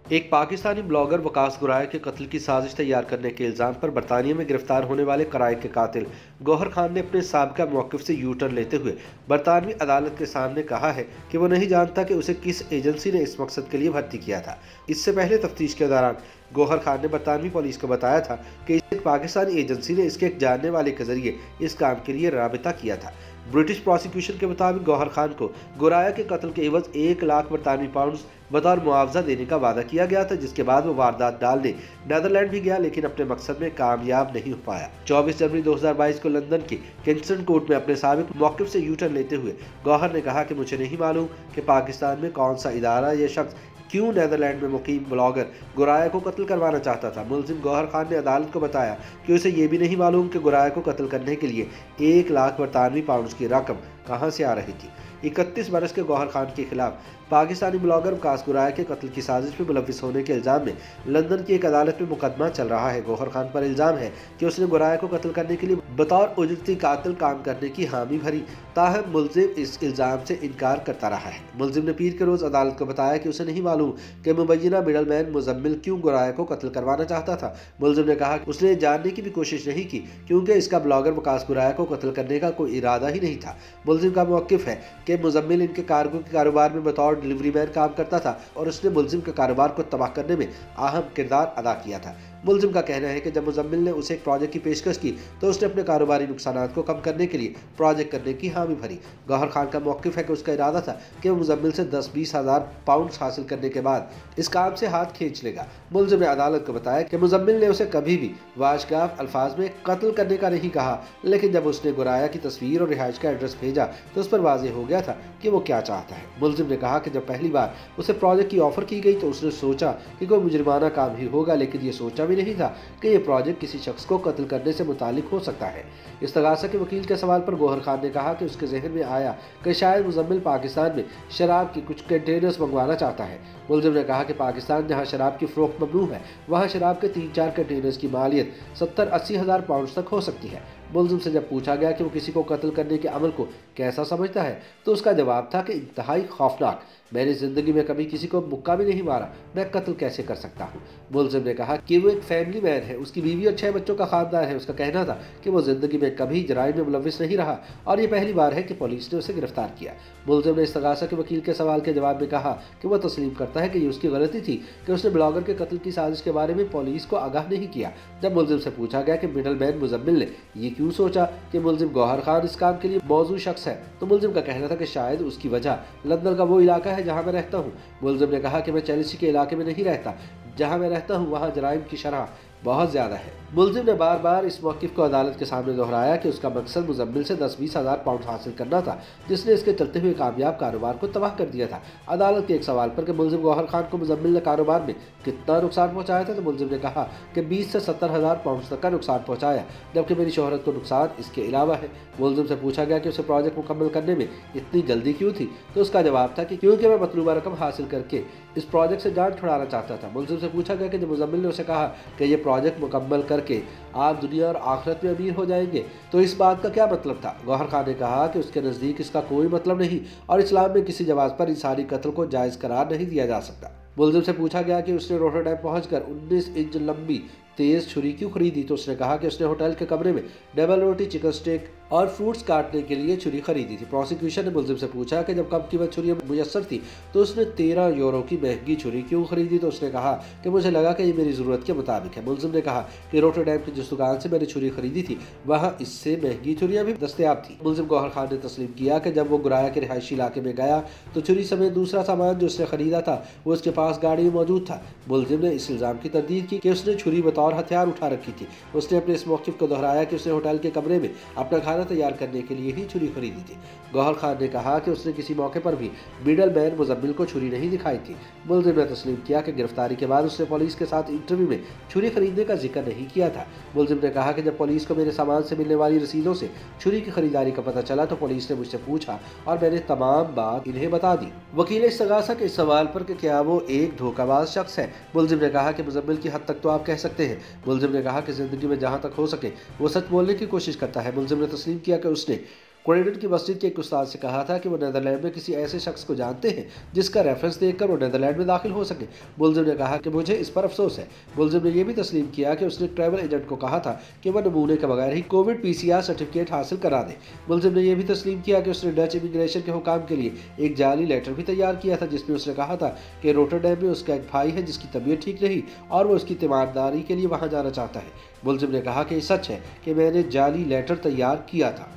एक पाकिस्तानी ब्लॉगर वकास गुराया के कत्ल की साजिश तैयार करने के इल्ज़ाम पर बरतानिया में गिरफ्तार होने वाले कराए के कातिल गौहर खान ने अपने साबिका मौक़िफ़ से यू टर्न लेते हुए बरतानवी अदालत के सामने कहा है कि वो नहीं जानता कि उसे किस एजेंसी ने इस मकसद के लिए भर्ती किया था। इससे पहले तफ्तीश के दौरान गौहर खान ने बरतानवी पुलिस को बताया था कि एक पाकिस्तानी एजेंसी ने इसके एक जानने वाले के जरिए इस काम के लिए राबिता किया था। ब्रिटिश प्रोसिक्यूशन के मुताबिक गौहर खान को गुराया के कत्ल के एवज 1 लाख बरतानवी पाउंड बतौर मुआवजा देने का वादा किया गया था, जिसके बाद वो वारदात डालने नीदरलैंड भी गया लेकिन अपने मकसद में कामयाब नहीं हो पाया। 24 जनवरी 2022 को लंदन के किंगस्टन कोर्ट में अपने साबिक मौक़िफ़ से यू टर्न लेते हुए गौहर ने कहा कि मुझे नहीं मालूम कि पाकिस्तान में कौन सा इदारा या शख्स क्यों नीदरलैंड में मुकीम ब्लॉगर गुराया को कत्ल करवाना चाहता था। मुलजिम गौहर खान ने अदालत को बताया कि उसे ये भी नहीं मालूम कि गुराया को कत्ल करने के लिए 1 लाख बरतानवी पाउंड की रकम कहां से आ रही थी। 31 बरस के गौहर खान के खिलाफ पाकिस्तानी ब्लॉगर वकास गुराया के कत्ल की साजिश में मुलव्विस होने के इल्ज़ाम में लंदन की एक अदालत में मुकदमा चल रहा है। गौहर खान पर इल्ज़ाम है कि उसने गुराया को कत्ल करने के लिए बतौर उजरती कातिल काम करने की हामी भरी, ताहम मुलजिम इस इल्ज़ाम से इनकार करता रहा है। मुलजिम ने पीर के रोज़ अदालत को बताया कि उसे नहीं मालूम कि मुबैना मिडलमैन मुजम्मिल क्यों गुराया को कत्ल करवाना चाहता था। मुलजिम ने कहा कि उसने जानने की भी कोशिश नहीं की क्योंकि इसका ब्लॉगर वकास गुराया को कत्ल करने का कोई इरादा ही नहीं था। मुलजिम का मौक़िफ़ है कि मुजम्मिल इनके कार्गो के कारोबार में बतौर डिलीवरी मैन काम करता था और उसने मुलजिम के कारोबार को तबाह करने में अहम किरदार अदा किया था। मुलजिम का कहना है कि जब मुजम्मिल ने उसे एक प्रोजेक्ट की पेशकश की तो उसने अपने कारोबारी नुकसानात को कम करने के लिए प्रोजेक्ट करने की हामी भरी। गौहर खान का मौक़िफ़ है कि उसका इरादा था कि वो मुजम्मिल से 10-20 हज़ार पाउंड हासिल करने के बाद इस काम से हाथ खींच लेगा। मुलजिम ने अदालत को बताया कि मुजम्मिल ने उसे कभी भी वाशगाफ अल्फाज में कत्ल करने का नहीं कहा, लेकिन जब उसने गुराया की तस्वीर और रिहाइश का एड्रेस भेजा तो उस पर वाज़ेह हो गया था कि वो क्या चाहता है। मुलजिम ने कहा कि जब पहली बार उसे प्रोजेक्ट की ऑफर की गई तो उसने सोचा कि कोई मुजरिमाना काम ही होगा, लेकिन ये सोचा भी नहीं था कि यह प्रोजेक्ट किसी शख्स को कत्ल करने से मुतालिक हो सकता है। इस्तगासा के वकील के सवाल पर गौहर खान ने कहा कि उसके जहन में आया कि शायद मुजम्मिल पाकिस्तान में शराब की कुछ कंटेनर्स मंगवाना चाहता है। मुलजिम ने कहा कि पाकिस्तान जहां शराब की फ़रोख्त ममनू है वहां शराब के 3-4 कंटेनर्स की मालियत 70-80 हज़ार पाउंड तक हो सकती है। मुलजिम से जब पूछा गया कि वो किसी को कत्ल करने के अमल को कैसा समझता है तो उसका जवाब था कि इंतहाई खौफनाक। मैंने ज़िंदगी में कभी किसी को मुक्का भी नहीं मारा, मैं कत्ल कैसे कर सकता हूँ। मुलजिम ने कहा कि वो एक फैमिली मैन है, उसकी बीवी और 6 बच्चों का खानदान है। उसका कहना था कि वो ज़िंदगी में कभी जराइम में मुलव्विस नहीं रहा और ये पहली बार है कि पुलिस ने उसे गिरफ्तार किया। मुलजिम ने इस्तगासा के वकील के सवाल के जवाब में कहा कि वह तस्लीम करता है कि ये उसकी गलती थी कि उसने ब्लॉगर के कत्ल की साजिश के बारे में पुलिस को आगाह नहीं किया। जब मुलजिम से पूछा गया कि मिडल मैन मुजम्मिल ने ये क्यों सोचा कि मुलजिम गौहर खान इस काम के लिए मौजूद शख्स है, तो मुलजिम का कहना था कि शायद उसकी वजह लंदन का वो इलाका है जहाँ मैं रहता हूँ। मुलजिम ने कहा कि मैं चेल्सी के इलाके में नहीं रहता, जहाँ मैं रहता हूँ वहाँ जराइम की शरह बहुत ज़्यादा है। मुलजिम ने बार बार इस मौक़िफ़ को अदालत के सामने दोहराया कि उसका मकसद मुजम्मिल से 10-20 हज़ार पाउंड हासिल करना था, जिसने इसके चलते हुए कामयाब कारोबार को तबाह कर दिया था। अदालत के एक सवाल पर कि मुलजिम गौहर खान को मुजम्मिल ने कारोबार में कितना नुकसान पहुँचाया था तो मुलजिम ने कहा कि 20 से 70 हज़ार पाउंड तक का नुकसान पहुँचाया, जबकि मेरी शोहरत को नुकसान इसके अलावा है। मुलजिम से पूछा गया कि उसे प्रोजेक्ट मुकम्मल करने में इतनी जल्दी क्यों थी तो उसका जवाब था कि क्योंकि मैं मतलूबा रकम हासिल करके इस प्रोजेक्ट से जान छुड़ाना चाहता था। मुलजिम से पूछा गया कि जब मुजम्मिल ने उसे कहा कि यह प्रोजेक्ट मुकम्मल करके आप दुनिया और आखिरत में अमीर हो जाएंगे तो इस बात का क्या मतलब था। गौहर खान ने कहा कि उसके नज़दीक इसका कोई मतलब नहीं और इस्लाम में किसी जवाज़ पर इंसानी कत्ल को जायज़ करार नहीं दिया जा सकता। मुलजिम से पूछा गया कि उसने रोटरडैम पहुंचकर 19 इंच लंबी तेज़ छुरी क्यों खरीदी तो उसने कहा कि उसने होटल के कमरे में डबल रोटी, चिकन स्टेक और फ्रूट्स काटने के लिए छुरी खरीदी थी। प्रोसिक्यूशन ने मुलजिम से पूछा कि जब कम कीमत छुरी मुयस्सर थी तो उसने 13 यूरो की महंगी छुरी क्यों खरीदी तो उसने कहा कि मुझे लगा कि ये मेरी ज़रूरत के मुताबिक है। मुलजिम ने कहा कि रोटरडैम की जिस दुकान से मैंने छुरी खरीदी थी वहाँ इससे महंगी छुरियाँ भी दस्तयाब थी। मुलजिम गौहर खान ने तस्लीम किया कि जब वो गुराया के रिहायशी इलाके में गया तो छुरी समेत दूसरा सामान जो उसने खरीदा था वो उसके पास गाड़ी में मौजूद था। मुलजिम ने इस इल्ज़ाम की तरदीद की कि उसने छुरी बतौर हथियार उठा रखी थी। उसने अपने इस मौक़िफ़ को दोहराया कि उसने होटल के कमरे में अपना खाना तैयार करने के लिए ही छुरी खरीदी थी। गौहर खान ने कहा कि उसने किसी मौके पर भी मिडल मैन मुजम्मिल को छुरी नहीं दिखाई थी। मुलजिम ने तस्लीम किया कि गिरफ्तारी के बाद उसने पुलिस के साथ इंटरव्यू में छुरी खरीदने का जिक्र नहीं किया था। मुलजिम ने कहा कि जब पुलिस को मेरे सामान से मिलने वाली रसीदों से छुरी की खरीदारी का पता चला तो पुलिस ने मुझसे पूछा और मैंने तमाम बात इन्हें बता दी। वकील इस्तगासा के इस सवाल पर कि क्या वो एक धोखाबाज शख्स है, मुलजिम ने कहा कि मुजम्मिल की हद तक तो आप कह सकते हैं। मुलजिम ने कहा कि ज़िंदगी में जहाँ तक हो सके वो सच बोलने की कोशिश करता है। मुलजिम ने तस्लीम किया कि उसने क्रोइडन की मस्जिद के एक उस्ताद से कहा था कि वो नीदरलैंड में किसी ऐसे शख्स को जानते हैं जिसका रेफरेंस देखकर वो नीदरलैंड में दाखिल हो सके। मुलजिम ने कहा कि मुझे इस पर अफसोस है। मुलजिम ने यह भी तस्लीम किया कि उसने ट्रैवल एजेंट को कहा था कि वह नमूने के बगैर ही कोविड PCR सर्टिफिकेट हासिल करा दे। मुलजिम ने यह भी तस्लीम किया कि उसने डच इमिग्रेशन के हुकाम के लिए एक जाली लेटर भी तैयार किया था, जिसमें उसने कहा था कि रोटरडैम में उसका एक भाई है जिसकी तबीयत ठीक नहीं और वो उसकी तीमारदारी के लिए वहां जाना चाहता है। मुलजिम ने कहा कि सच है कि मैंने जाली लेटर तैयार किया था।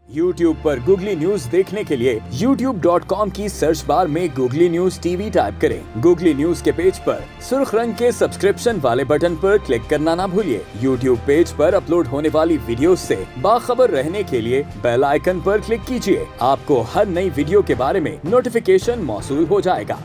YouTube पर गूगली न्यूज देखने के लिए youtube.com की सर्च बार में गूगली न्यूज TV टाइप करें। गूगली न्यूज के पेज पर सुर्ख रंग के सब्सक्रिप्शन वाले बटन पर क्लिक करना ना भूलिए। YouTube पेज पर अपलोड होने वाली वीडियोस से बाखबर रहने के लिए बेल आइकन पर क्लिक कीजिए। आपको हर नई वीडियो के बारे में नोटिफिकेशन मौसूल हो जाएगा।